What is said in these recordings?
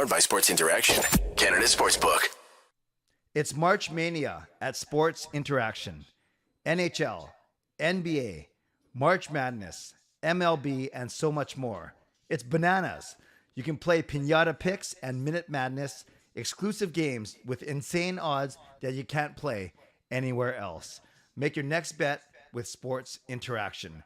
Powered by Sports Interaction, Canada Sportsbook. It's March Mania at Sports Interaction. NHL, NBA, March Madness, MLB, and so much more. It's bananas. You can play Pinata Picks and Minute Madness, exclusive games with insane odds that you can't play anywhere else. Make your next bet with Sports Interaction.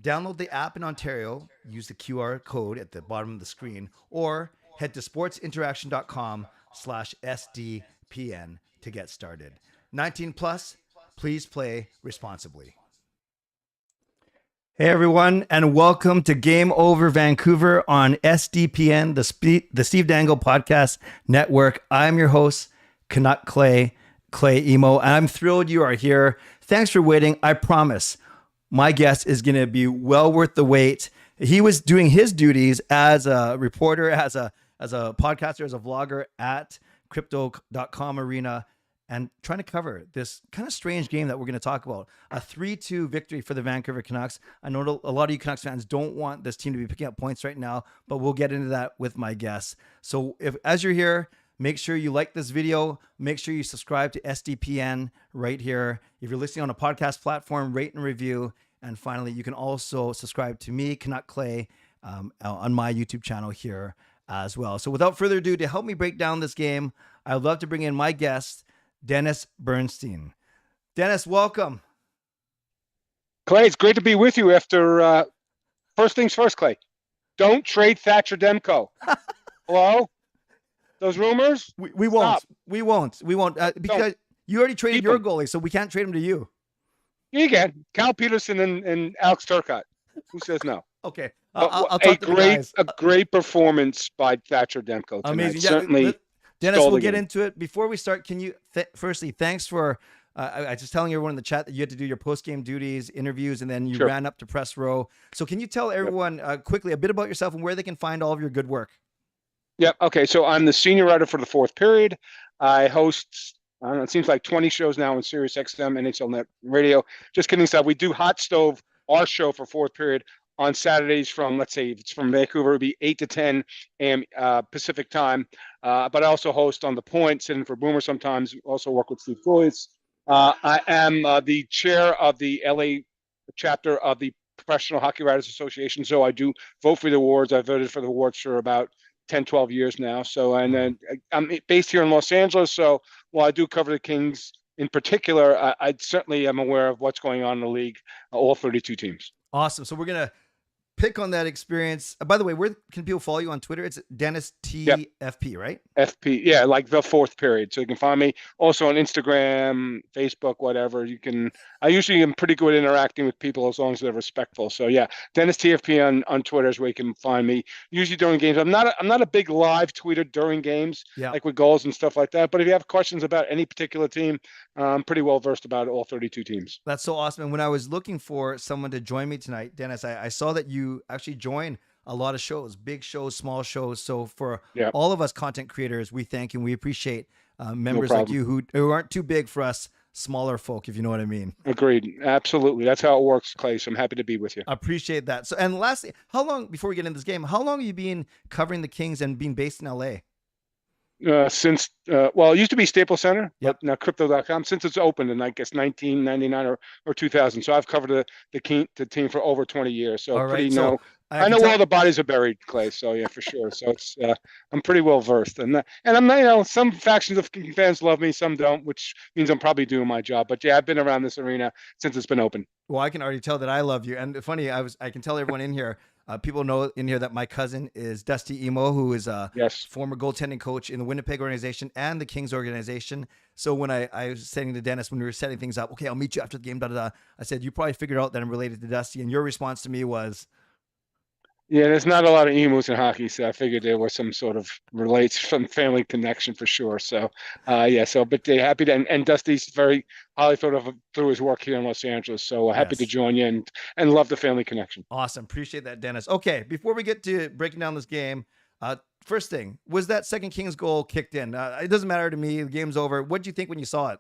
Download the app in Ontario, use the QR code at the bottom of the screen, or head to sportsinteraction.com/SDPN to get started. 19 plus, please play responsibly. Hey everyone, and welcome to Game Over Vancouver on SDPN, the Steve Dangle Podcast Network. I'm your host, Canuck Clay Emo, and I'm thrilled you are here. Thanks for waiting. I promise my guest is going to be well worth the wait. He was doing his duties as a reporter, as a podcaster, as a vlogger at Crypto.com Arena, and trying to cover this kind of strange game that we're going to talk about. A 3-2 victory for the Vancouver Canucks. I know a lot of you Canucks fans don't want this team to be picking up points right now, but we'll get into that with my guests. So as you're here, make sure you like this video. Make sure you subscribe to SDPN right here. If you're listening on a podcast platform, rate and review. And finally, you can also subscribe to me, Canuck Clay, on my YouTube channel here as well. So without further ado, to help me break down this game, I'd love to bring in my guest, Dennis Bernstein. Dennis, welcome. Clay, it's great to be with you after first things first, Clay. Don't trade Thatcher Demko. Hello? Those rumors? We won't. We won't. Because you already traded your goalie, so we can't trade him to you. You can. Cal Peterson and Alex Turcotte. Who says no? Okay. I'll talk to the guys. A great performance by Thatcher Demko tonight. Amazing. Certainly. Dennis, we'll get into it. Before we start, can you firstly, thanks for I was just telling everyone in the chat that you had to do your post-game duties, interviews, and then you ran up to press row. So can you tell everyone quickly a bit about yourself and where they can find all of your good work? Yeah. Okay. So I'm the senior writer for the Fourth Period. I host, I don't know, it seems like 20 shows now on Sirius XM, NHL Net Radio. Just kidding aside, we do Hot Stove, our show for Fourth Period, on Saturdays from, let's say, if it's from Vancouver, it'd be 8 to 10 a.m. Pacific time. But I also host on The Point, sit in for Boomer sometimes, also work with Steve Goyes. I am the chair of the LA chapter of the Professional Hockey Writers Association, so I do vote for the awards. I voted for the awards for about 10, 12 years now. So, and then I'm based here in Los Angeles, so while I do cover the Kings in particular, I certainly am aware of what's going on in the league, all 32 teams. Awesome. So we're going to pick on that experience. By the way, where can people follow you on Twitter? It's Dennis TFP, right? FP, yeah, like the Fourth Period. So you can find me also on Instagram, Facebook, whatever. You can. I usually am pretty good at interacting with people as long as they're respectful. So yeah, Dennis TFP on Twitter is where you can find me. Usually during games. I'm not a big live tweeter during games, like with goals and stuff like that. But if you have questions about any particular team, I'm pretty well versed about all 32 teams. That's so awesome. And when I was looking for someone to join me tonight, Dennis, I saw that you actually join a lot of shows, big shows, small shows. So for all of us content creators, we thank you and we appreciate members like you who aren't too big for us smaller folk, if you know what I mean. Agreed. Absolutely. That's how it works, Clay. So I'm happy to be with you. I appreciate that. So, and lastly, how long, before we get into this game, how long have you been covering the Kings and being based in LA? Since well, it used to be Staples Center, but now Crypto.com, since it's opened in, I guess, 1999 or 2000. So I've covered the team for over 20 years. So I know where all the bodies are buried, Clay. So yeah, for sure. So it's I'm pretty well versed, and I'm not, some factions of King fans love me, some don't, which means I'm probably doing my job. But yeah, I've been around this arena since it's been open. Well, I can already tell that I love you, and funny, I can tell everyone in here. People know in here that my cousin is Dusty Emo, who is a former goaltending coach in the Winnipeg organization and the Kings organization. So when I was saying to Dennis, when we were setting things up, okay, I'll meet you after the game, I said, you probably figured out that I'm related to Dusty. And your response to me was, yeah, there's not a lot of emos in hockey, so I figured there was some sort of some family connection for sure. So, but they're happy to, and Dusty's very highly thought of through his work here in Los Angeles. So happy to join you and love the family connection. Awesome. Appreciate that, Dennis. Okay, before we get to breaking down this game, first thing, was that second Kings goal kicked in? It doesn't matter to me. The game's over. What did you think when you saw it?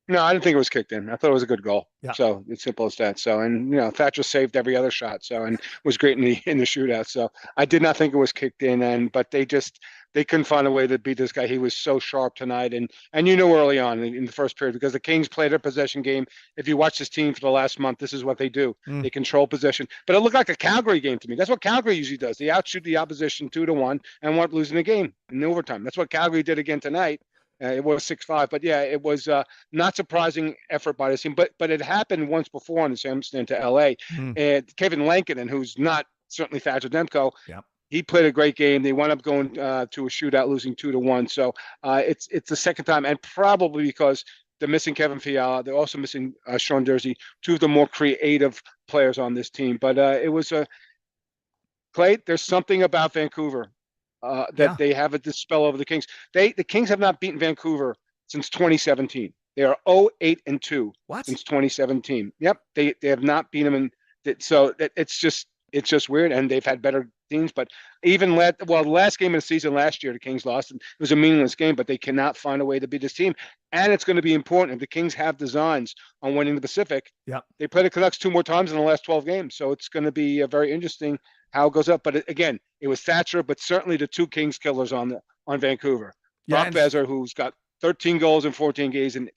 No, I didn't think it was kicked in. I thought it was a good goal. Yeah. So it's simple as that. So, and Thatcher saved every other shot. So, and was great in the shootout. So I did not think it was kicked in. But they couldn't find a way to beat this guy. He was so sharp tonight. And early on in the first period, because the Kings played their possession game. If you watch this team for the last month, this is what they do. Mm. They control possession. But it looked like a Calgary game to me. That's what Calgary usually does. They outshoot the opposition 2-1 and wind up losing the game in overtime. That's what Calgary did again tonight. It was 6-5, but yeah, it was not surprising effort by the team. But it happened once before on the Samson to LA. Mm. And Kevin Lankinen, who's not certainly Thatcher Demko, Yep. he played a great game. They wound up going to a shootout, losing 2-1. So it's the second time, and probably because they're missing Kevin Fiala, they're also missing Sean Dursey, two of the more creative players on this team. But it was Clay. There's something about Vancouver. That they have a spell over the Kings. The Kings have not beaten Vancouver since 2017. They are 0-8-2 since 2017. Yep, they have not beaten them, so it's just weird. And they've had better teams, but even the last game of the season last year, the Kings lost. And it was a meaningless game, but they cannot find a way to beat this team. And it's going to be important if the Kings have designs on winning the Pacific. Yep. They play the Canucks 2 more times in the last 12 games, so it's going to be very interesting how it goes up. But again, it was Thatcher, but certainly the two Kings killers on Vancouver. Yeah, Brock Besser, who's got 13 goals in 14 games, and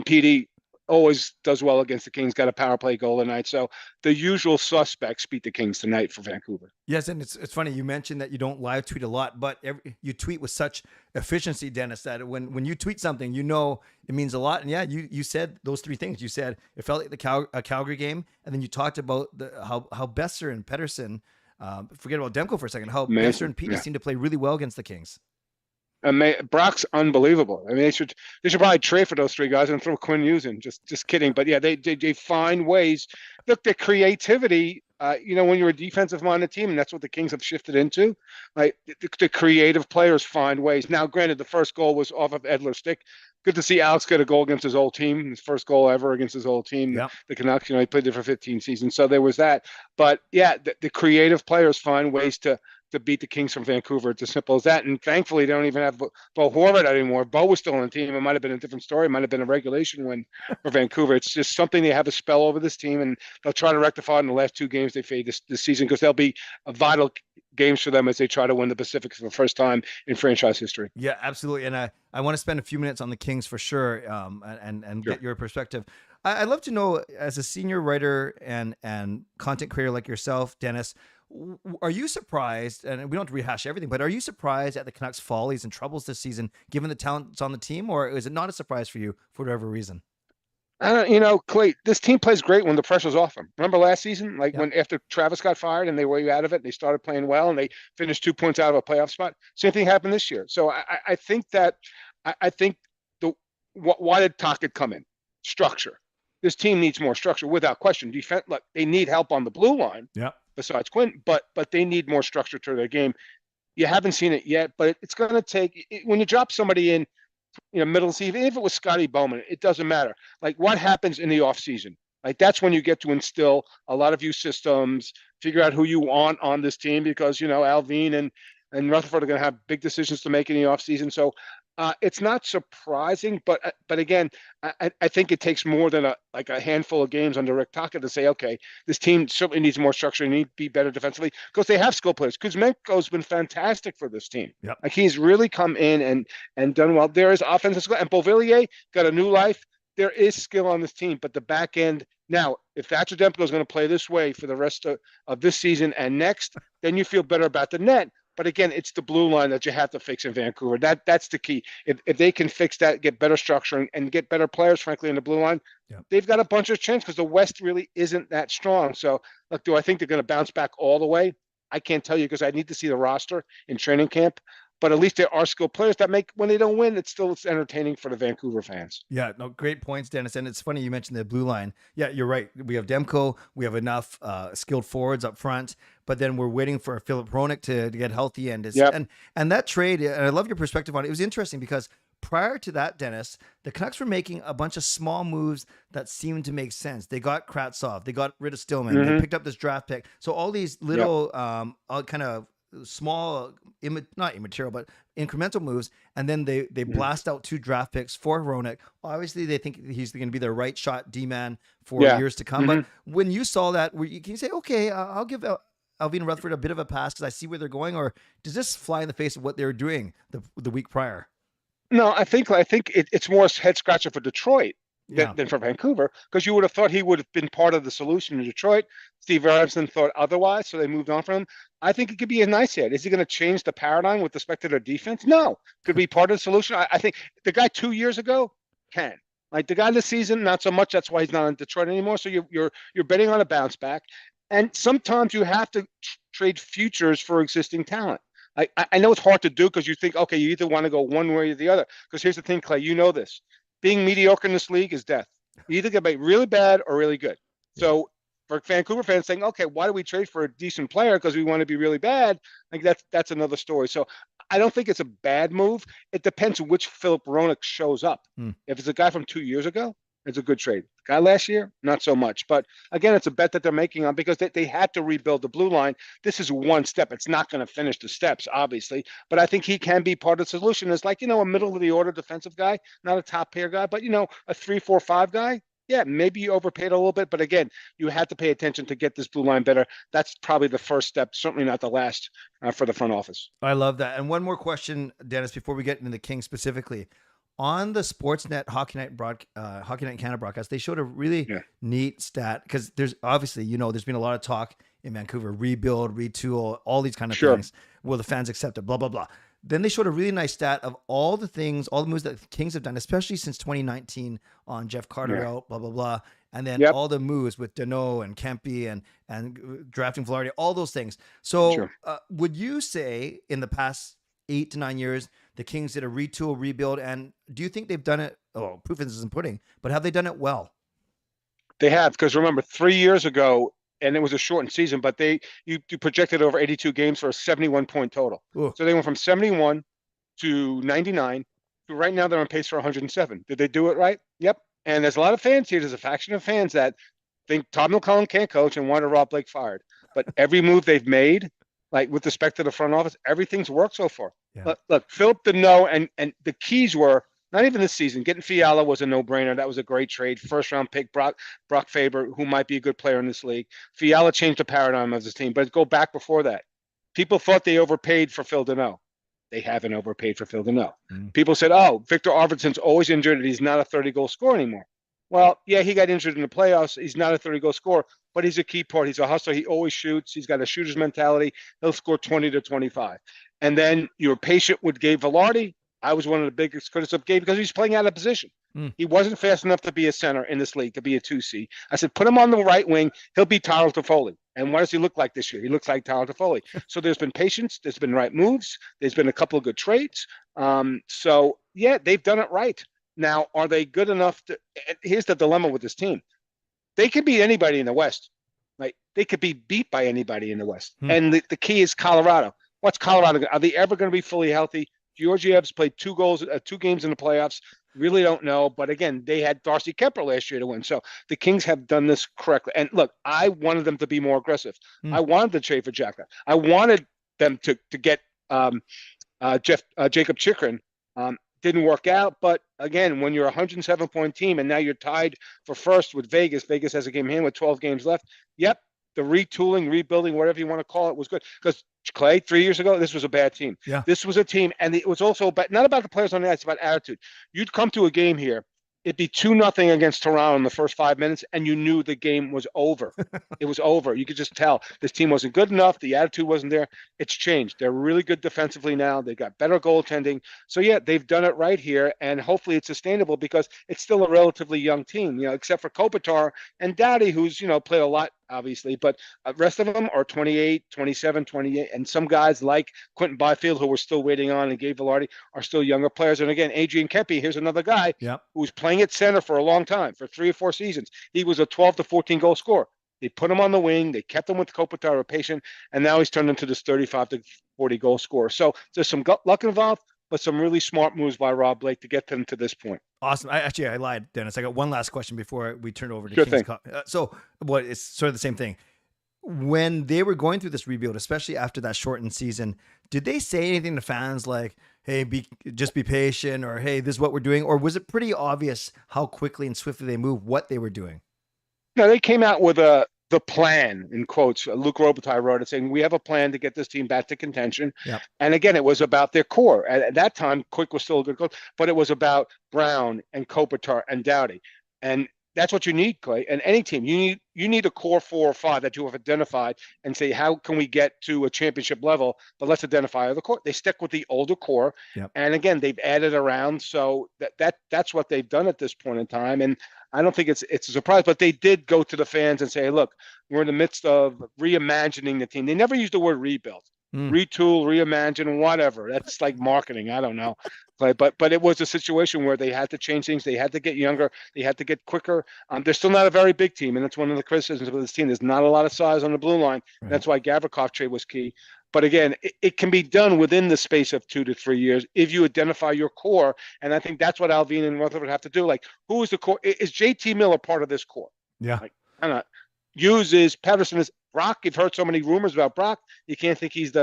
PD always does well against the Kings, got a power play goal tonight. So the usual suspects beat the Kings tonight for Vancouver. Yes, and it's funny you mentioned that you don't live tweet a lot, but you tweet with such efficiency, Dennis, that when you tweet something, it means a lot. And yeah, you said those three things. You said it felt like a Calgary game, and then you talked about how Besser and Pettersson, forget about Demko for a second, how Besser and Petey seem to play really well against the Kings. Brock's unbelievable. I mean, they should probably trade for those three guys and throw Quinn Hughes in. Just kidding. But yeah, they find ways. Look, the creativity. When you're a defensive-minded team, and that's what the Kings have shifted into. Like the creative players find ways. Now, granted, the first goal was off of Edler's stick. Good to see Alex get a goal against his old team. His first goal ever against his old team, the Canucks. He played there for 15 seasons, so there was that. But yeah, the creative players find ways to beat the Kings from Vancouver. It's as simple as that. And thankfully, they don't even have Bo Horvat anymore. Bo was still on the team. It might have been a different story. It might have been a regulation win for Vancouver. It's just something they have a spell over this team, and they'll try to rectify it in the last 2 games they played this season, because they'll be a vital games for them as they try to win the Pacific for the first time in franchise history. Yeah, absolutely. And I want to spend a few minutes on the Kings for sure, and Sure. get your perspective. I'd love to know, as a senior writer and content creator like yourself, Dennis, are you surprised, and we don't have to rehash everything, but are you surprised at the Canucks' follies and troubles this season, given the talent that's on the team, or is it not a surprise for you for whatever reason? Clay, this team plays great when the pressure's off them. Remember last season, when after Travis got fired and they were out of it, they started playing well and they finished 2 points out of a playoff spot. Same thing happened this year. So I think why did Tocchet come in? Structure. This team needs more structure without question. Defense, look, they need help on the blue line. Yeah. Besides Quinn, but they need more structure to their game. You haven't seen it yet, but it's going to take, when you drop somebody in, middle of the season, even if it was Scotty Bowman, it doesn't matter. Like, what happens in the off season? Like, that's when you get to instill a lot of new systems, figure out who you want on this team, because Alvin and Rutherford are going to have big decisions to make in the off season. So it's not surprising, but again, I think it takes more than a handful of games under Rick Tocchet to say, okay, this team certainly needs more structure and need to be better defensively, because they have skill players. Kuzmenko's been fantastic for this team. Yep. Like, he's really come in and done well. There is offensive skill, and Beauvillier got a new life. There is skill on this team, but the back end now, if Thatcher Demko is going to play this way for the rest of this season and next, then you feel better about the net. But again, it's the blue line that you have to fix in Vancouver. That's the key. If they can fix that, get better structure, and get better players, frankly, in the blue line, they've got a bunch of chance, because the West really isn't that strong. So, look, do I think they're going to bounce back all the way? I can't tell you, because I need to see the roster in training camp. But at least there are skilled players that make, when they don't win, it's entertaining for the Vancouver fans. Yeah, no, great points, Dennis. And it's funny you mentioned the blue line. Yeah, you're right. We have Demko. We have enough skilled forwards up front, but then we're waiting for Philip Hronik to get healthy. And that trade, and I love your perspective on it. It was interesting because prior to that, Dennis, the Canucks were making a bunch of small moves that seemed to make sense. They got Kravtsov. They got rid of Stillman. They picked up this draft pick. So all these little kind of small, not immaterial, but incremental moves, and then they blast out 2 draft picks for Hronek. Obviously, they think he's going to be their right shot D-man for Yeah. years to come. But when you saw that, can you say, okay, I'll give Alvin Rutherford a bit of a pass because I see where they're going, or does this fly in the face of what they were doing the week prior? No, I think it's more head scratcher for Detroit than for Vancouver, because you would have thought he would have been part of the solution in Detroit. Steve Aronson thought otherwise, so they moved on from him. I think it could be a nice hit. Is he going to change the paradigm with respect to their defense? No. Could be part of the solution. I think the guy 2 years ago can. Like the guy this season, not so much. That's why he's not in Detroit anymore. So you're betting on a bounce back, and sometimes you have to trade futures for existing talent. I know it's hard to do because you think, okay, you either want to go one way or the other. Because here's the thing, Clay, you know this. Being mediocre in this league is death. You either get really bad or really good. So for Vancouver fans saying, okay, why do we trade for a decent player because we want to be really bad? Like that's another story. So I don't think it's a bad move. It depends which Philip Hronek shows up. If it's a guy from 2 years ago, it's a good trade. Guy last year, not so much. But again, it's a bet that they're making on because they had to rebuild the blue line. This is one step. It's not going to finish the steps, obviously. But I think he can be part of the solution. It's like, a middle of the order defensive guy, not a top pair guy, but, a 3, 4, 5 guy. Yeah, maybe you overpaid a little bit. But again, you had to pay attention to get this blue line better. That's probably the first step, certainly not the last for the front office. I love that. And one more question, Dennis, before we get into the Kings specifically. On the Sportsnet Hockey Night Canada broadcast, they showed a really neat stat because there's obviously, there's been a lot of talk in Vancouver, rebuild, retool, all these kind of things. Will the fans accept it? Blah, blah, blah. Then they showed a really nice stat of all the moves that the Kings have done, especially since 2019 on Jeff Carter out, blah, blah, blah. And then all the moves with Danault and Kempe and drafting Velarde, all those things. So would you say in the past 8 to 9 years, the Kings did a retool, rebuild, and do you think they've done it? Oh, proof is in pudding, but have they done it well? They have, because remember 3 years ago, and it was a shortened season, but you projected over 82 games for a 71-point total. Ooh. So they went from 71 to 99 to right now they're on pace for 107. Did they do it right? Yep. And there's a lot of fans here. There's a faction of fans that think Todd McClellan can't coach and wanted Rob Blake fired. But every move they've made, like with respect to the front office, everything's worked so far. Yeah. Look, Philip Danault and the keys were not even this season. Getting Fiala was a no-brainer. That was a great trade. First-round pick, Brock Faber, who might be a good player in this league. Fiala changed the paradigm of this team. But go back before that. People thought they overpaid for Phil Danault. They haven't overpaid for Phil Danault. People said, Victor Arvidsson's always injured and he's not a 30-goal scorer anymore. Well, yeah, he got injured in the playoffs. He's not a 30-goal scorer, but he's a key part. He's a hustler. He always shoots. He's got a shooter's mentality. He'll score 20 to 25. And then you were patient with Gabe Velarde. I was one of the biggest critics of Gabe because he's playing out of position. He wasn't fast enough to be a center in this league, to be a 2C. I said, put him on the right wing. He'll be Tyler Toffoli. And what does he look like this year? He looks like Tyler Toffoli. So there's been patience. There's been right moves. There's been a couple of good trades. So, yeah, they've done it right. Now, are they good enough to – here's the dilemma with this team. They could beat anybody in the West. Like, they could be beat by anybody in the West. And the key is Colorado. What's Colorado? Are they ever going to be fully healthy? Georgiev's played 2 games in the playoffs. Really don't know. But again, they had Darcy Kemper last year to win. So the Kings have done this correctly. And look, I wanted them to be more aggressive. I wanted to trade for Jack. I wanted them to get Jacob Chikrin. Didn't work out. But again, when you're a 107-point team and now you're tied for first with Vegas, Vegas has a game in hand with 12 games left. Yep. The retooling, rebuilding, whatever you want to call it, was good. Because Clay, 3 years ago, this was a bad team. Yeah. This was a team, and it was also not about the players on the ice, it's about attitude. You'd come to a game here, it'd be 2-0 against Toronto in the first 5 minutes, and you knew the game was over. It was over. You could just tell this team wasn't good enough. The attitude wasn't there. It's changed. They're really good defensively now. They got better goaltending. So yeah, they've done it right here, and hopefully it's sustainable because it's still a relatively young team, except for Kopitar and Doughty, who's played a lot, obviously, but the rest of them are 28, 27, 28, and some guys like Quentin Byfield, who we're still waiting on, and Gabe Velarde are still younger players. And again, Adrian Kempe, here's another guy who was playing at center for a long time, for 3 or 4 seasons. He was a 12 to 14 goal scorer. They put him on the wing. They kept him with Kopitar, a patient, and now he's turned into this 35 to 40 goal scorer. So there's some luck involved, but some really smart moves by Rob Blake to get them to this point. Awesome. I lied, Dennis. I got one last question before we turn over to Sure Kings. thing. So it's sort of the same thing. when they were going through this rebuild, especially after that shortened season, did they say anything to fans like, "Hey, just be patient," or "Hey, this is what we're doing," or was it pretty obvious how quickly and swiftly they moved, what they were doing? No, they came out with the plan in quotes. Luke Robitaille wrote it saying, "We have a plan to get this team back to contention." Yeah. And again, it was about their core. At that time, Quick was still a good coach, but it was about Brown and Kopitar and Doughty. And that's what you need, Clay. And any team, you need a core 4 or 5 that you have identified and say, how can we get to a championship level? But let's identify the core. They stick with the older core. Yep. And again, they've added around. So that's what they've done at this point in time. And I don't think it's a surprise, but they did go to the fans and say, hey, look, we're in the midst of reimagining the team. They never used the word rebuild, retool, reimagine, whatever. That's like marketing. I don't know. But it was a situation where they had to change things. They had to get younger. They had to get quicker. They're still not a very big team, and that's one of the criticisms of this team. There's not a lot of size on the blue line. Right. That's why Gavrikov trade was key. But again, it can be done within the space of 2 to 3 years if you identify your core. And I think that's what Alvin and Rutherford have to do. Like, who is the core? Is JT Miller part of this core? Yeah. Like, I'm not. Hughes is, Pedersen is, Brock. You've heard so many rumors about Brock. You can't think he's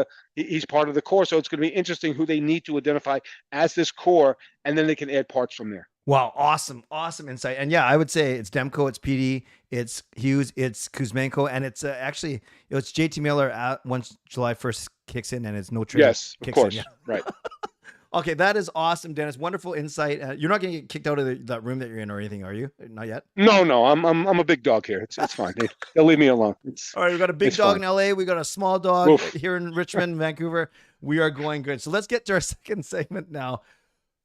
part of the core. So it's going to be interesting who they need to identify as this core, and then they can add parts from there. Wow, awesome insight. And yeah, I would say it's Demko, it's PD, it's Hughes, it's Kuzmenko, and it's actually it's JT Miller once July 1st kicks in, and it's no trade. Yes, of course, yeah. Right. Okay, that is awesome, Dennis. Wonderful insight. You're not going to get kicked out of that room that you're in or anything, are you? Not yet. No. I'm a big dog here. It's fine. They'll leave me alone. All right, we got a big dog fine. in LA. We got a small dog here in Richmond, Vancouver. We are going good. So let's get to our second segment now.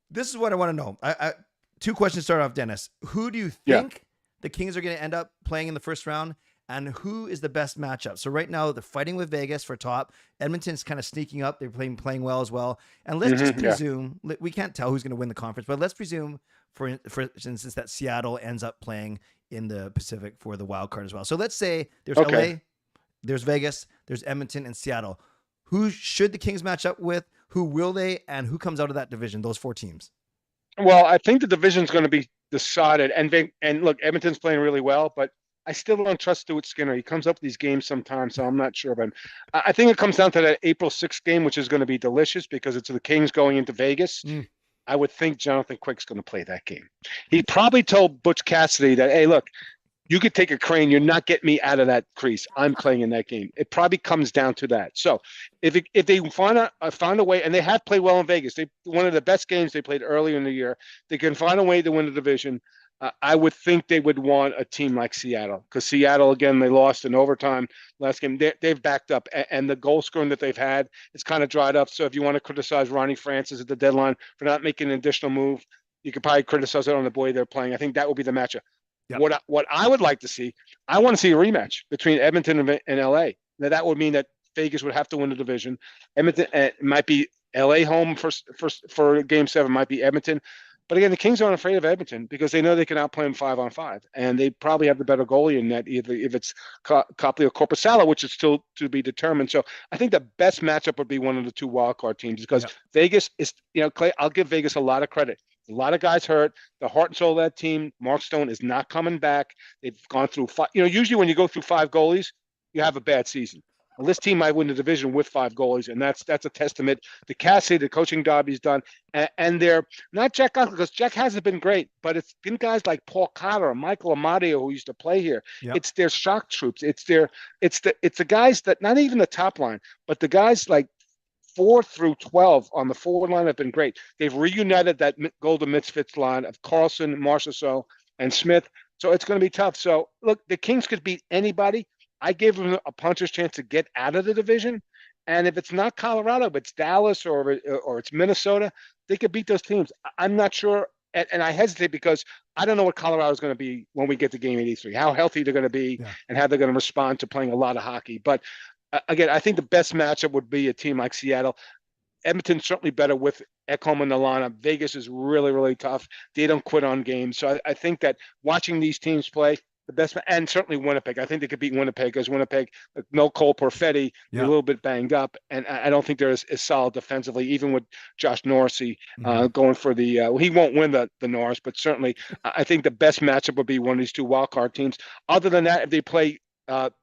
This is what I want to know. I 2 questions start off, Dennis. Who do you think the Kings are going to end up playing in the first round? And who is the best matchup? So right now they're fighting with Vegas for top. Edmonton's kind of sneaking up. They're playing well as well. And let's just presume we can't tell who's going to win the conference, but let's presume for instance that Seattle ends up playing in the Pacific for the wild card as well. So let's say there's LA, there's Vegas, there's Edmonton and Seattle. Who should the Kings match up with? Who will they? And who comes out of that division? Those 4 teams. Well, I think the division's going to be decided. And look, Edmonton's playing really well, but I still don't trust Stuart Skinner. He comes up with these games sometimes, so I'm not sure. But I think it comes down to that April 6th game, which is going to be delicious because it's the Kings going into Vegas. I would think Jonathan Quick's going to play that game. He probably told Butch Cassidy that, hey, look, you could take a crane. You're not getting me out of that crease. I'm playing in that game. It probably comes down to that. So if they find a way, and they have played well in Vegas, one of the best games they played earlier in the year, they can find a way to win the division. I would think they would want a team like Seattle because Seattle, again, they lost in overtime last game. They've backed up, and the goal scoring that they've had is kind of dried up. So if you want to criticize Ronnie Francis at the deadline for not making an additional move, you could probably criticize it on the boy they're playing. I think that will be the matchup. Yep. What I would like to see, I want to see a rematch between Edmonton and LA. Now, that would mean that Vegas would have to win the division. Edmonton might be LA home for Game 7, might be Edmonton. But again, the Kings aren't afraid of Edmonton because they know they can outplay them 5-on-5, and they probably have the better goalie in that. Either if it's Copley or Korpisalo, which is still to be determined. So I think the best matchup would be one of the 2 wildcard teams because Vegas is, Clay. I'll give Vegas a lot of credit. A lot of guys hurt. The heart and soul of that team, Mark Stone, is not coming back. They've gone through 5. Usually when you go through 5 goalies, you have a bad season. Well, this team might win the division with 5 goalies, and that's a testament to Cassidy, the coaching job he's done. And they're not Jack Eichel, because Jack hasn't been great, but it's been guys like Paul Cotter or Michael Amadio who used to play here. Yep. It's their shock troops. It's the guys that, not even the top line, but the guys like 4 through 12 on the forward line have been great. They've reunited that Golden Misfits line of Carlson, Marchessault, and Smith. So it's going to be tough. So look, the Kings could beat anybody. I gave them a puncher's chance to get out of the division. And if it's not Colorado, but it's Dallas or it's Minnesota, they could beat those teams. I'm not sure. And I hesitate because I don't know what Colorado is going to be when we get to Game 83, how healthy they're going to be and how they're going to respond to playing a lot of hockey. But again, I think the best matchup would be a team like Seattle. Edmonton's certainly better with Ekholm in the lineup. Vegas is really, really tough. They don't quit on games. So I think that watching these teams play, the best, and certainly Winnipeg. I think they could beat Winnipeg because Winnipeg, no Cole Perfetti, a little bit banged up, and I don't think they're as solid defensively, even with Josh Norrisy going for the. He won't win the Norris, but certainly I think the best matchup would be one of these 2 wildcard teams. Other than that, if they play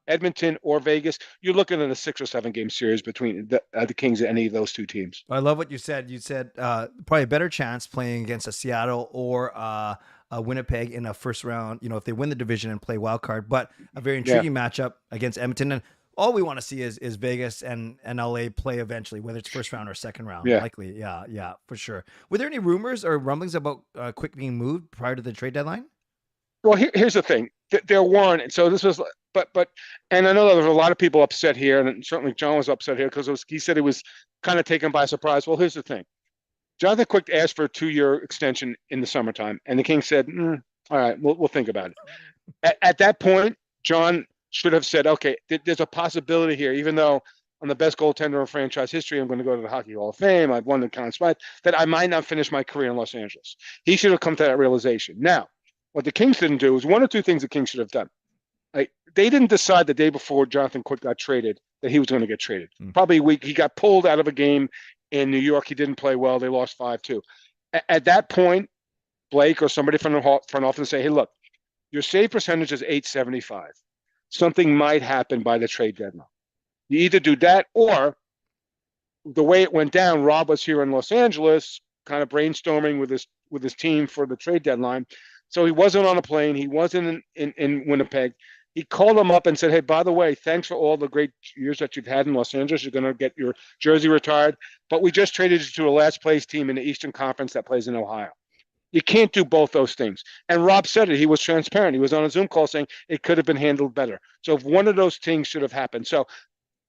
Edmonton or Vegas, you're looking at a 6 or 7 game series between the Kings and any of those two teams. I love what you said. You said probably a better chance playing against a Seattle or a Winnipeg in a first round, if they win the division and play wild card, but a very intriguing matchup against Edmonton. And all we want to see is Vegas and LA play eventually, whether it's first round or second round. Yeah. Likely. Yeah, for sure. Were there any rumors or rumblings about Quick being moved prior to the trade deadline? Well, here's the thing. There weren't. And so this was, and I know there was a lot of people upset here, and certainly John was upset here because he said he was kind of taken by surprise. Well, here's the thing. Jonathan Quick asked for a 2-year extension in the summertime, and the Kings said, all right, we'll think about it. At that point, John should have said, okay, there's a possibility here, even though I'm the best goaltender in franchise history, I'm going to go to the Hockey Hall of Fame, I've won the Conn Smythe, that I might not finish my career in Los Angeles. He should have come to that realization. Now, what the Kings didn't do is one or two things the Kings should have done. They didn't decide the day before Jonathan Quick got traded that he was going to get traded. Probably a week. He got pulled out of a game in New York. He didn't play well. They lost 5-2. At that point, Blake or somebody from the front office say, hey, look, your save percentage is .875. Something might happen by the trade deadline. You either do that or the way it went down, Rob was here in Los Angeles kind of brainstorming with his team for the trade deadline. So he wasn't on a plane. He wasn't in Winnipeg. He called him up and said, hey, by the way, thanks for all the great years that you've had in Los Angeles. You're going to get your jersey retired. But we just traded you to a last place team in the Eastern Conference that plays in Ohio. You can't do both those things. And Rob said it. He was transparent. He was on a Zoom call saying it could have been handled better. So if one of those things should have happened. So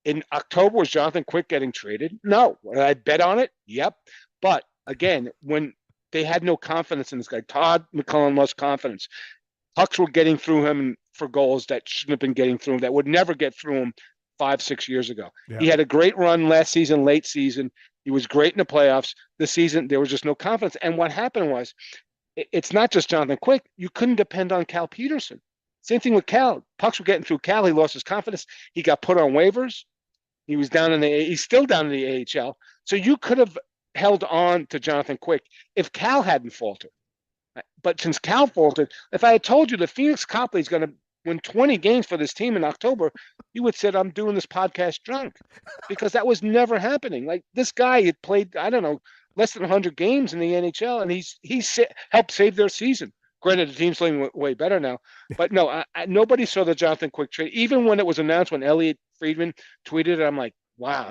in October, was Jonathan Quick getting traded? No. Would I bet on it? Yep. But again, when they had no confidence in this guy, Todd McCullough lost confidence. Pucks were getting through him for goals that shouldn't have been getting through him, that would never get through him 5-6 years ago. Yeah. He had a great run last season, late season. He was great in the playoffs. This season, there was just no confidence. And what happened was, it's not just Jonathan Quick. You couldn't depend on Cal Peterson. Same thing with Cal. Pucks were getting through Cal. He lost his confidence. He got put on waivers. He's still down in the AHL. So you could have held on to Jonathan Quick if Cal hadn't faltered. But since Cal faltered, if I had told you that Phoenix Copley is going to win 20 games for this team in October, you would have said, I'm doing this podcast drunk, because that was never happening. Like, this guy had played, I don't know, less than 100 games in the NHL, and he's helped save their season. Granted, the team's playing way better now. But no, nobody saw the Jonathan Quick trade. Even when it was announced, when Elliot Friedman tweeted it, I'm like, wow,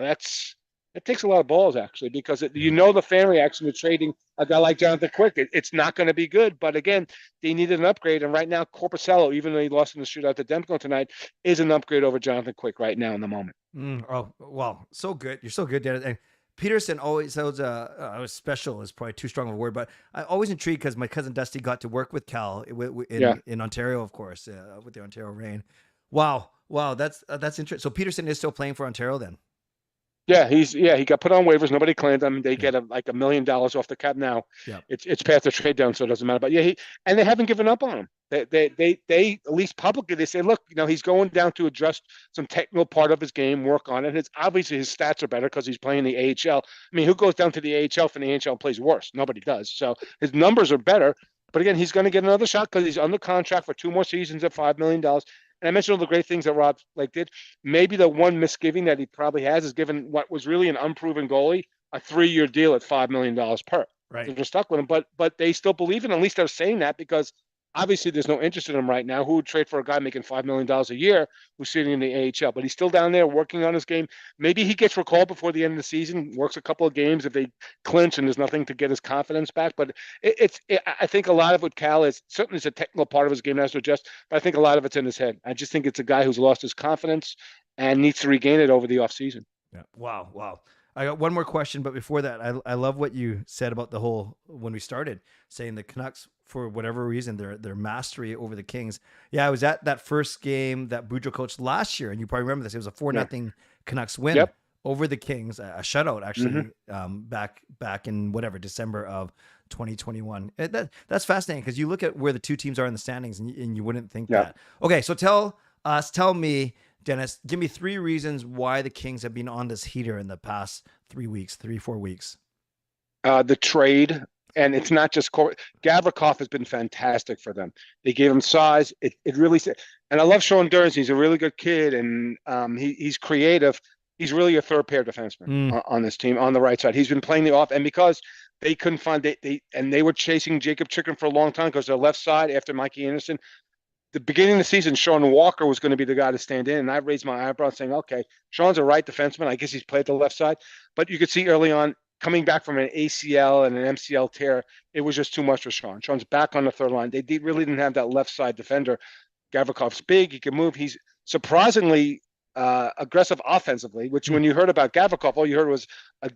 it takes a lot of balls, actually, because the fan reaction to trading a guy like Jonathan Quick. It's not going to be good. But again, they needed an upgrade. And right now, Korpisalo, even though he lost in the shootout to Demko tonight, is an upgrade over Jonathan Quick right now in the moment. Oh, wow. So good. You're so good, Dennis. And Peterson always was special is probably too strong of a word, but I always intrigued because my cousin Dusty got to work with Cal in Ontario, of course, with the Ontario Reign. Wow. That's interesting. So Peterson is still playing for Ontario then? Yeah, he got put on waivers. Nobody claimed him. They get like $1 million off the cap now. Yeah. It's past the trade down, so it doesn't matter. But yeah, and they haven't given up on him. They at least publicly, they say, look, he's going down to adjust some technical part of his game, work on it. Obviously his stats are better because he's playing the AHL. I mean, who goes down to the AHL for the AHL and plays worse? Nobody does. So his numbers are better. But again, he's going to get another shot because he's under contract for 2 more seasons at $5 million. And I mentioned all the great things that Rob did. Maybe the one misgiving that he probably has is given what was really an unproven goalie a 3-year deal at $5 million per. Right. They're stuck with him, but they still believe in him. At least they're saying that, because obviously there's no interest in him right now. Who would trade for a guy making $5 million a year who's sitting in the AHL? But he's still down there working on his game. Maybe he gets recalled before the end of the season, works a couple of games if they clinch and there's nothing to get his confidence back. But I think a lot of what Cal is, certainly it's a technical part of his game that has to adjust, but I think a lot of it's in his head. I just think it's a guy who's lost his confidence and needs to regain it over the offseason. Yeah. Wow. I got one more question, but before that, I love what you said about the whole, when we started, saying the Canucks, for whatever reason, their mastery over the Kings. Yeah, I was at that first game that Boudreau coached last year, and you probably remember this. It was a 4-0 Canucks win over the Kings, a shutout actually, back in December of 2021. That's fascinating, because you look at where the two teams are in the standings, and you wouldn't think that. Okay, so tell me, Dennis, give me 3 reasons why the Kings have been on this heater in the past 3 weeks, 3-4 weeks. The trade And it's not just Gavrikov has been fantastic for them. They gave him size. It really, and I love Sean Durst. He's a really good kid, and he's creative. He's really a third pair defenseman on this team on the right side. He's been playing the off, and because they couldn't find they were chasing Jacob Chicken for a long time because their left side after Mikey Anderson. The beginning of the season, Sean Walker was going to be the guy to stand in, and I raised my eyebrow saying, "Okay, Sean's a right defenseman. I guess he's played the left side." But you could see early on, coming back from an ACL and an MCL tear, it was just too much for Sean. Sean's back on the third line. They really didn't have that left side defender. Gavrikov's big. He can move. He's surprisingly aggressive offensively, which when you heard about Gavrikov, all you heard was a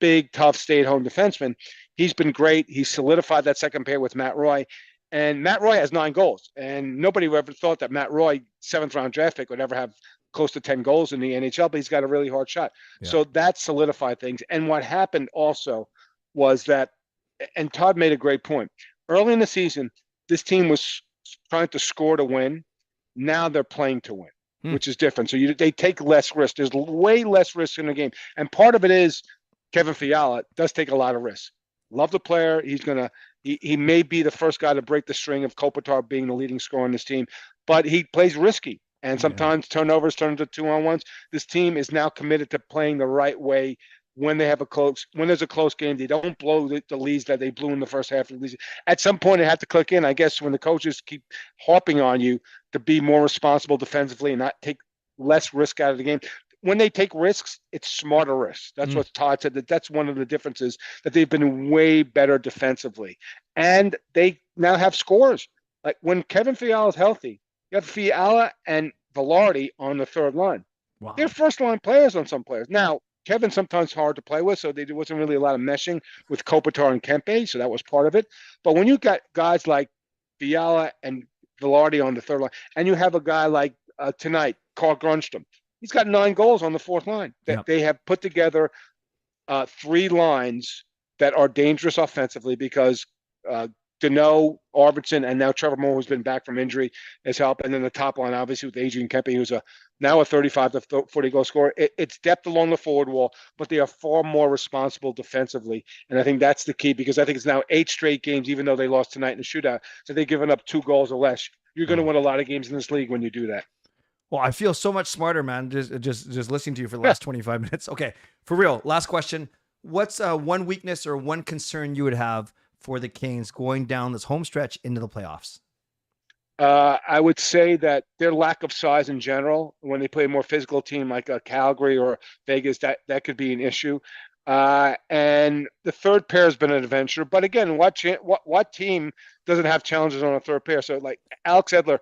big, tough, stay-at-home defenseman. He's been great. He's solidified that second pair with Matt Roy. And Matt Roy has 9 goals. And nobody ever thought that Matt Roy, 7th-round draft pick, would ever have close to 10 goals in the NHL, but he's got a really hard shot. Yeah. So that solidified things. And what happened also was that, and Todd made a great point, early in the season, this team was trying to score to win. Now they're playing to win, which is different. So they take less risk. There's way less risk in the game. And part of it is Kevin Fiala does take a lot of risks. Love the player. He may be the first guy to break the string of Kopitar being the leading scorer on this team, but he plays risky. And sometimes turnovers turn into 2-on-1s. This team is now committed to playing the right way when there's a close game. They don't blow the leads that they blew in the first half of the season. At some point, it had to click in, I guess, when the coaches keep harping on you to be more responsible defensively and not take less risk out of the game. When they take risks, it's smarter risks. That's what Todd said. That's one of the differences, that they've been way better defensively. And they now have scores. Like when Kevin Fiala is healthy, you have Fiala and Velarde on the third line. Wow. They're first-line players on some players. Now, Kevin's sometimes hard to play with, so there wasn't really a lot of meshing with Kopitar and Kempe, so that was part of it. But when you got guys like Fiala and Velarde on the third line, and you have a guy like tonight, Carl Grunstrom, he's got 9 goals on the fourth line. They have put together 3 lines that are dangerous offensively because Deneau, Arvidsson, and now Trevor Moore, who's been back from injury, has helped. And then the top line, obviously, with Adrian Kempe, who's now a 35 to 40 goal scorer. It's depth along the forward wall, but they are far more responsible defensively. And I think that's the key, because I think it's now 8 straight games, even though they lost tonight in the shootout. So they've given up 2 goals or less. You're going to win a lot of games in this league when you do that. Well, I feel so much smarter, man, just listening to you for the last 25 minutes. Okay, for real, last question. What's one weakness or one concern you would have for the Canes going down this home stretch into the playoffs? I would say that their lack of size in general, when they play a more physical team like Calgary or Vegas, that could be an issue. And the third pair has been an adventure. But again, what team doesn't have challenges on a third pair? So like Alex Edler,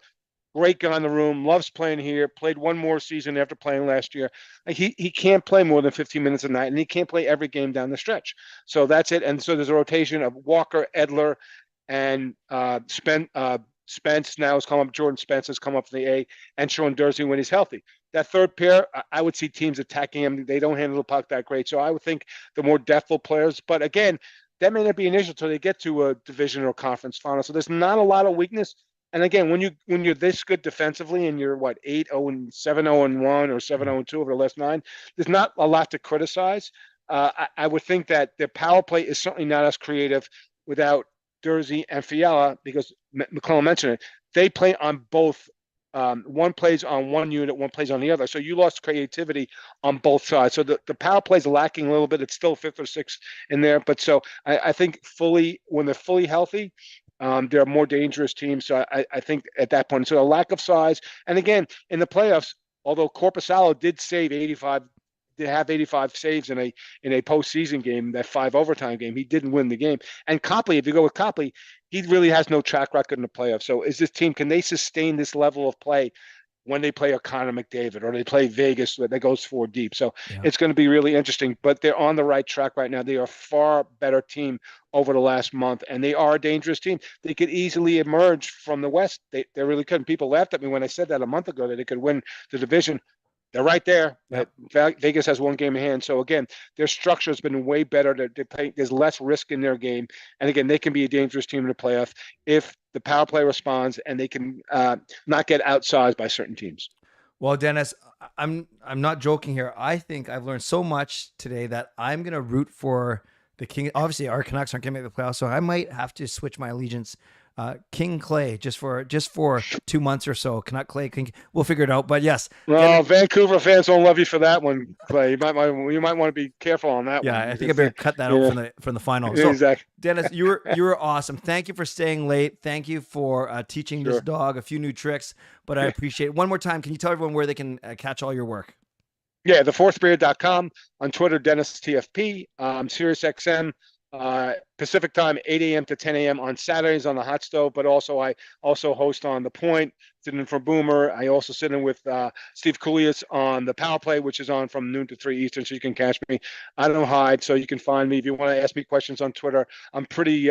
great guy in the room, loves playing here, played one more season after playing last year. Like he can't play more than 15 minutes a night, and he can't play every game down the stretch. So that's it. And so there's a rotation of Walker, Edler, and Spence now has come up. Jordan Spence has come up from the A, and Sean Durst when he's healthy. That third pair, I would see teams attacking him. They don't handle the puck that great. So I would think the more depthful players. But again, that may not be an issue until they get to a division or conference final. So there's not a lot of weakness. And again, when you're this good defensively and you're 8-0 and 7-0-1 or 7-0-2 over the last 9, there's not a lot to criticize. I would think that their power play is certainly not as creative without Durzi and Fiala, because McClellan mentioned it. They play on both. One plays on one unit, one plays on the other. So you lost creativity on both sides. So the power play is lacking a little bit. It's still 5th or 6th in there. But so I think when they're fully healthy, they're a more dangerous team. So I think at that point, so a lack of size. And again, in the playoffs, although Korpisalo did have 85 saves in a postseason game, that 5 overtime game, he didn't win the game. And Copley, if you go with Copley, he really has no track record in the playoffs. So is this team, can they sustain this level of play when they play a Connor McDavid or they play Vegas that goes 4 deep? So It's going to be really interesting, but they're on the right track right now. They are a far better team over the last month, and they are a dangerous team. They could easily emerge from the West. They really could. And people laughed at me when I said that a month ago, that they could win the division. They're right there. Yep. Vegas has 1 game in hand. So again, their structure has been way better. There's less risk in their game. And again, they can be a dangerous team in the playoff if the power play responds and they can not get outsized by certain teams. Well, Dennis, I'm not joking here. I think I've learned so much today that I'm going to root for the King. Obviously, our Canucks aren't going to make the playoffs, so I might have to switch my allegiance. King Clay, just for 2 months or so. Canuck Clay, we'll figure it out. But yes, Well, Vancouver fans don't love you for that one, Clay. You might want to be careful on that one. Yeah, I think I better cut that out from the final. So, exactly. Dennis, you were awesome. Thank you for staying late. Thank you for teaching this dog a few new tricks. But I appreciate it. One more time, can you tell everyone where they can catch all your work? Yeah, thefourthperiod.com, on Twitter, Dennis TFP, SiriusXM, Pacific time, 8 a.m. to 10 a.m. on Saturdays on the hot stove, but also I also host on The Point, sitting in for Boomer. I also sit in with Steve Koulias on the Power Play, which is on from noon to 3 Eastern, so you can catch me. I don't hide, so you can find me. If you want to ask me questions on Twitter, I'm pretty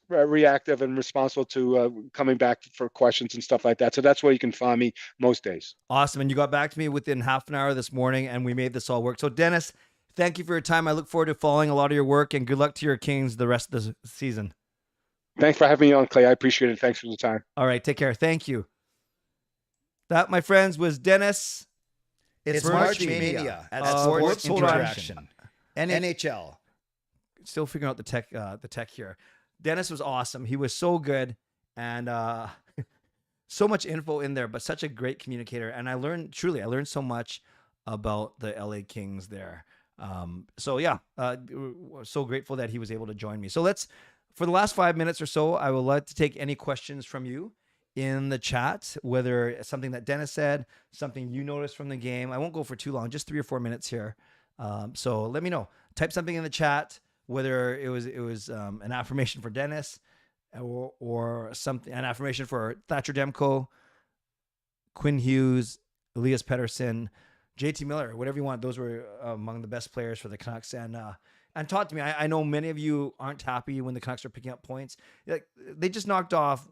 reactive and responsible to coming back for questions and stuff like that. So that's where you can find me most days. Awesome. And you got back to me within half an hour this morning, and we made this all work. So, Dennis, thank you for your time. I look forward to following a lot of your work, and good luck to your Kings the rest of the season. Thanks for having me on, Clay. I appreciate it. Thanks for the time. All right. Take care. Thank you. That, my friends, was Dennis. It's March Mania at Sports Interaction. NHL. Still figuring out the tech here. Dennis was awesome. He was so good, and so much info in there, but such a great communicator. And I learned so much about the LA Kings there. So grateful that he was able to join me. So for the last 5 minutes or so, I would like to take any questions from you in the chat, whether it's something that Dennis said, something you noticed from the game. I won't go for too long, just 3 or 4 minutes here. So let me know. Type something in the chat, whether it was an affirmation for Dennis or something, an affirmation for Thatcher Demko, Quinn Hughes, Elias Pettersson, JT Miller, whatever you want. Those were among the best players for the Canucks. And talk to me. I know many of you aren't happy when the Canucks are picking up points. They just knocked off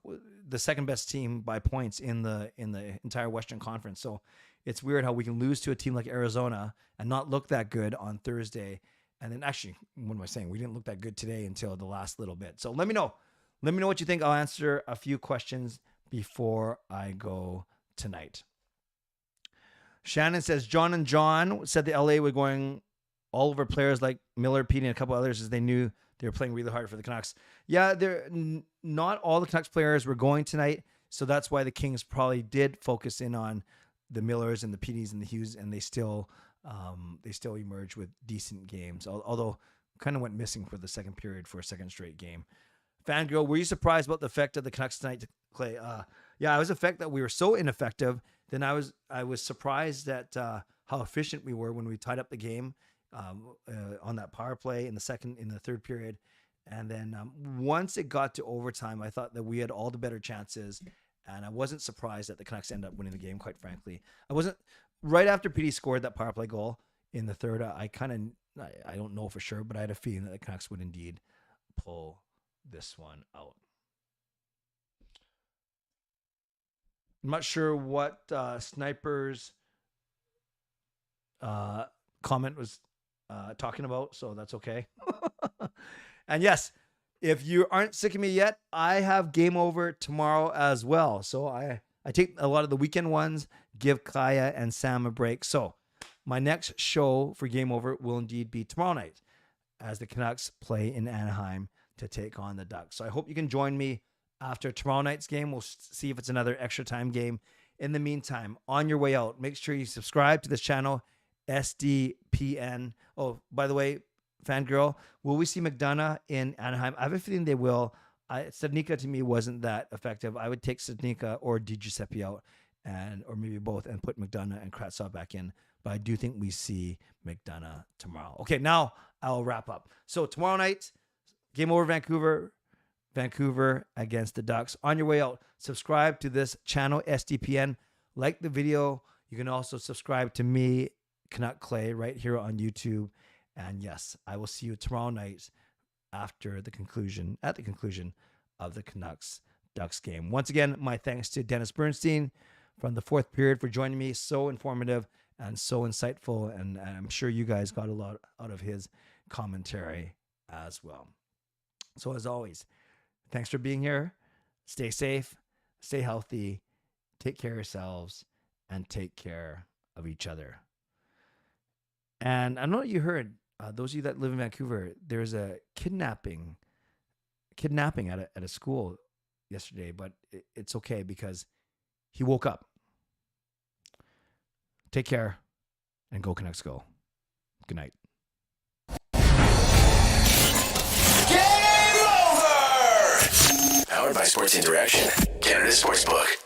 the second best team by points in the entire Western Conference. So it's weird how we can lose to a team like Arizona and not look that good on Thursday. And then actually, what am I saying? We didn't look that good today until the last little bit. So let me know. Let me know what you think. I'll answer a few questions before I go tonight. Shannon says, John and John said the LA were going all over players like Miller, Petey, and a couple others as they knew they were playing really hard for the Canucks. Yeah, not all the Canucks players were going tonight, so that's why the Kings probably did focus in on the Millers and the Peteys and the Hughes, and they still emerged with decent games, although kind of went missing for the second period for a second straight game. Fangirl, were you surprised about the effect of the Canucks tonight, Clay? Yeah, I was affected that we were so ineffective. Then I was surprised at how efficient we were when we tied up the game on that power play in the third period. And then once it got to overtime, I thought that we had all the better chances, and I wasn't surprised that the Canucks ended up winning the game, quite frankly. I wasn't. Right after Petey scored that power play goal in the third, I don't know for sure, but I had a feeling that the Canucks would indeed pull this one out. I'm not sure what Sniper's comment was talking about, so that's okay. And yes, if you aren't sick of me yet, I have Game Over tomorrow as well. So I take a lot of the weekend ones, give Kaya and Sam a break. So my next show for Game Over will indeed be tomorrow night as the Canucks play in Anaheim to take on the Ducks. So I hope you can join me after tomorrow night's game. We'll see if it's another extra time game. In the meantime, on your way out, make sure you subscribe to this channel, SDPN. Oh, by the way, Fangirl, will we see McDonough in Anaheim? I have a feeling they will. Stadnicka to me wasn't that effective. I would take Stadnicka or Di Giuseppe out, or maybe both, and put McDonough and Kravtsov back in. But I do think we see McDonough tomorrow. Okay, now I'll wrap up. So tomorrow night, Game Over Vancouver against the Ducks. On your way out, subscribe to this channel, SDPN. Like the video. You can also subscribe to me, Canuck Clay, right here on YouTube. And yes, I will see you tomorrow night at the conclusion of the Canucks-Ducks game. Once again, my thanks to Dennis Bernstein from the fourth period for joining me. So informative and so insightful. And I'm sure you guys got a lot out of his commentary as well. So as always, thanks for being here. Stay safe, stay healthy, take care of yourselves, and take care of each other. And I know you heard those of you that live in Vancouver, there's a kidnapping at a school yesterday, but it's okay because he woke up. Take care and go Canucks go. Good night. Powered by Sports Interaction, Canada Sportsbook.